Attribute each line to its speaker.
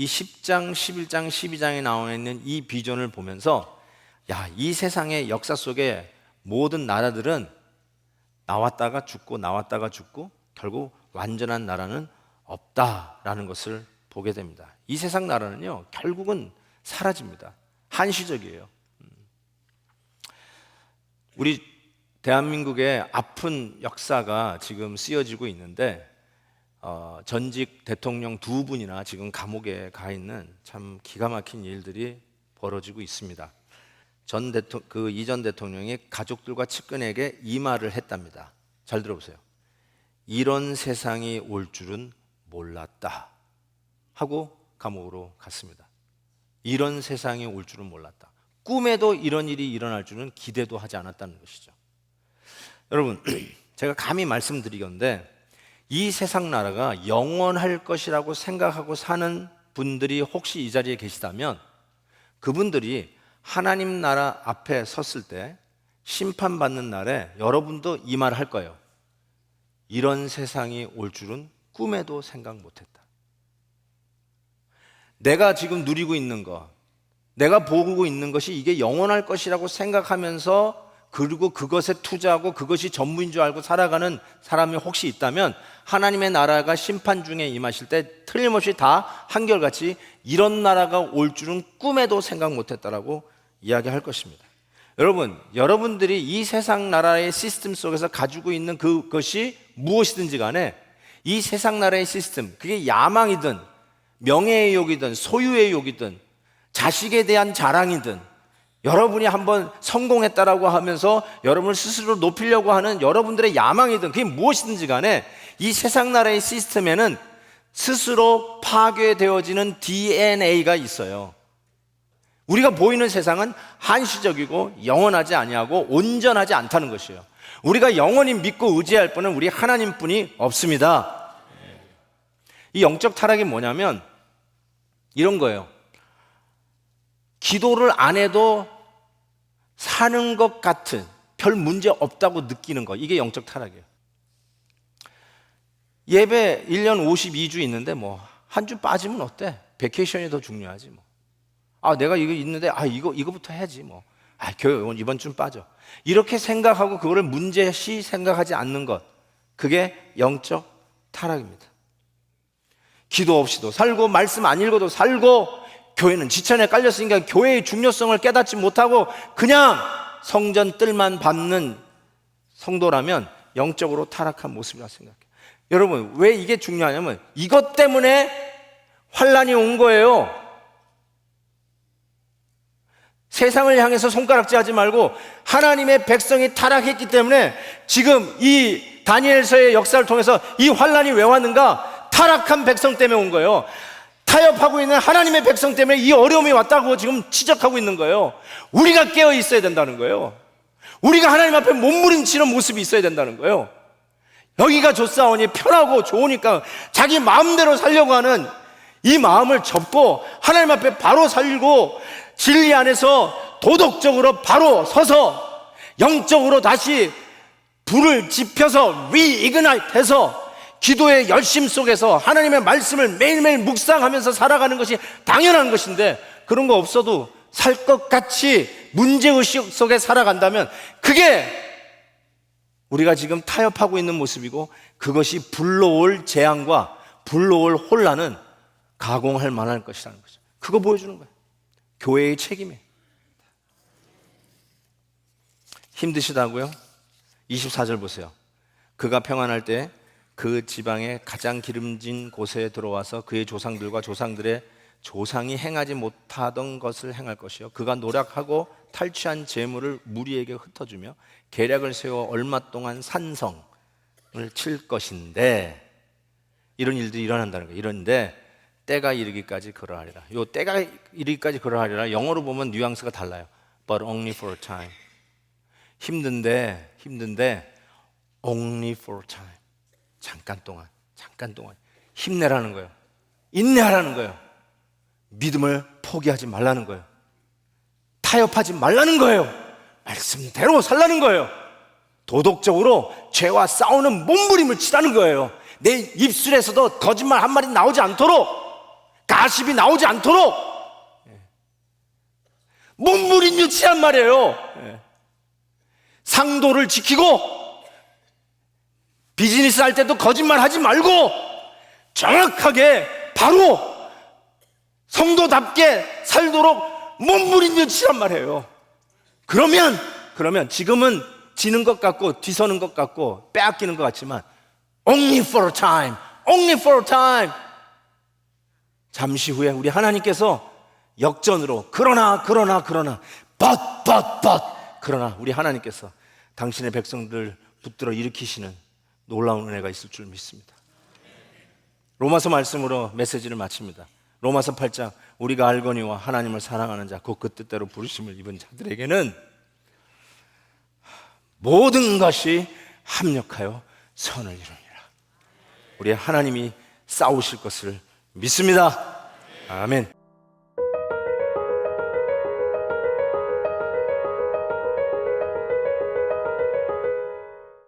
Speaker 1: 이 10장, 11장, 12장에 나와 있는 이 비전을 보면서 이 세상의 역사 속에 모든 나라들은 나왔다가 죽고 나왔다가 죽고 결국 완전한 나라는 없다라는 것을 보게 됩니다. 이 세상 나라는요, 결국은 사라집니다. 한시적이에요. 우리 대한민국의 아픈 역사가 지금 쓰여지고 있는데 전직 대통령 두 분이나 지금 감옥에 가 있는 참 기가 막힌 일들이 벌어지고 있습니다. 이전 대통령이 가족들과 측근에게 이 말을 했답니다. 잘 들어보세요. 이런 세상이 올 줄은 몰랐다 하고 감옥으로 갔습니다. 이런 세상이 올 줄은 몰랐다. 꿈에도 이런 일이 일어날 줄은 기대도 하지 않았다는 것이죠. 여러분, 제가 감히 말씀드리건데 이 세상 나라가 영원할 것이라고 생각하고 사는 분들이 혹시 이 자리에 계시다면 그분들이 하나님 나라 앞에 섰을 때 심판받는 날에 여러분도 이 말을 할 거예요. 이런 세상이 올 줄은 꿈에도 생각 못했다. 내가 지금 누리고 있는 것, 내가 보고 있는 것이 이게 영원할 것이라고 생각하면서 그리고 그것에 투자하고 그것이 전부인 줄 알고 살아가는 사람이 혹시 있다면 하나님의 나라가 심판 중에 임하실 때 틀림없이 다 한결같이 이런 나라가 올 줄은 꿈에도 생각 못했다라고 이야기할 것입니다. 여러분, 여러분들이 이 세상 나라의 시스템 속에서 가지고 있는 그것이 무엇이든지 간에 이 세상 나라의 시스템, 그게 야망이든 명예의 욕이든 소유의 욕이든 자식에 대한 자랑이든 여러분이 한번 성공했다라고 하면서 여러분을 스스로 높이려고 하는 여러분들의 야망이든 그게 무엇이든지 간에 이 세상 나라의 시스템에는 스스로 파괴되어지는 DNA가 있어요. 우리가 보이는 세상은 한시적이고 영원하지 아니하고 온전하지 않다는 것이에요. 우리가 영원히 믿고 의지할 분은 우리 하나님뿐이 없습니다. 이 영적 타락이 뭐냐면 이런 거예요. 기도를 안 해도 사는 것 같은 별 문제 없다고 느끼는 거, 이게 영적 타락이에요. 예배 1년 52주 있는데 한 주 빠지면 어때? 베케이션이 더 중요하지 내가 이거 있는데 이거부터 해야지 교회 이번 주는 빠져. 이렇게 생각하고 그거를 문제시 생각하지 않는 것, 그게 영적 타락입니다. 기도 없이도 살고 말씀 안 읽어도 살고 교회는 지천에 깔렸으니까 교회의 중요성을 깨닫지 못하고 그냥 성전 뜰만 밟는 성도라면 영적으로 타락한 모습이라 생각해요. 여러분, 왜 이게 중요하냐면 이것 때문에 환난이 온 거예요. 세상을 향해서 손가락질하지 말고 하나님의 백성이 타락했기 때문에 지금 이 다니엘서의 역사를 통해서 이 환난이 왜 왔는가? 타락한 백성 때문에 온 거예요. 타협하고 있는 하나님의 백성 때문에 이 어려움이 왔다고 지금 지적하고 있는 거예요. 우리가 깨어 있어야 된다는 거예요. 우리가 하나님 앞에 몸부림치는 모습이 있어야 된다는 거예요. 여기가 좋사오니 편하고 좋으니까 자기 마음대로 살려고 하는 이 마음을 접고 하나님 앞에 바로 살고 진리 안에서 도덕적으로 바로 서서 영적으로 다시 불을 지펴서 리이그나이트 해서 기도의 열심 속에서 하나님의 말씀을 매일매일 묵상하면서 살아가는 것이 당연한 것인데 그런 거 없어도 살 것 같이 문제의식 속에 살아간다면 그게 우리가 지금 타협하고 있는 모습이고 그것이 불러올 재앙과 불러올 혼란은 가공할 만할 것이라는 거죠. 그거 보여주는 거예요. 교회의 책임이에요. 힘드시다고요? 24절 보세요. 그가 평안할 때 그 지방의 가장 기름진 곳에 들어와서 그의 조상들과 조상들의 조상이 행하지 못하던 것을 행할 것이요 그가 노력하고 탈취한 재물을 무리에게 흩어주며 계략을 세워 얼마 동안 산성을 칠 것인데 이런 일들이 일어난다는 거예요. 이런데 때가 이르기까지 그러하리라. 요 때가 이르기까지 그러하리라 영어로 보면 뉘앙스가 달라요. But only for a time. 힘든데 only for a time. 잠깐 동안 힘내라는 거예요. 인내하라는 거예요. 믿음을 포기하지 말라는 거예요. 타협하지 말라는 거예요. 말씀대로 살라는 거예요. 도덕적으로 죄와 싸우는 몸부림을 치라는 거예요. 내 입술에서도 거짓말 한 마디 나오지 않도록 가십이 나오지 않도록 몸부림치란 말이에요. 상도를 지키고 비즈니스 할 때도 거짓말 하지 말고 정확하게 바로 성도답게 살도록 몸부림치란 말이에요. 그러면 지금은 지는 것 같고 뒤서는 것 같고 빼앗기는 것 같지만 only for a time, only for a time. 잠시 후에 우리 하나님께서 역전으로 그러나 but 그러나 우리 하나님께서 당신의 백성들 붙들어 일으키시는 놀라운 은혜가 있을 줄 믿습니다. 로마서 말씀으로 메시지를 마칩니다. 로마서 8장 우리가 알거니와 하나님을 사랑하는 자 곧 그 뜻대로 부르심을 입은 자들에게는 모든 것이 합력하여 선을 이루니라. 우리 하나님이 싸우실 것을 믿습니다. 아멘.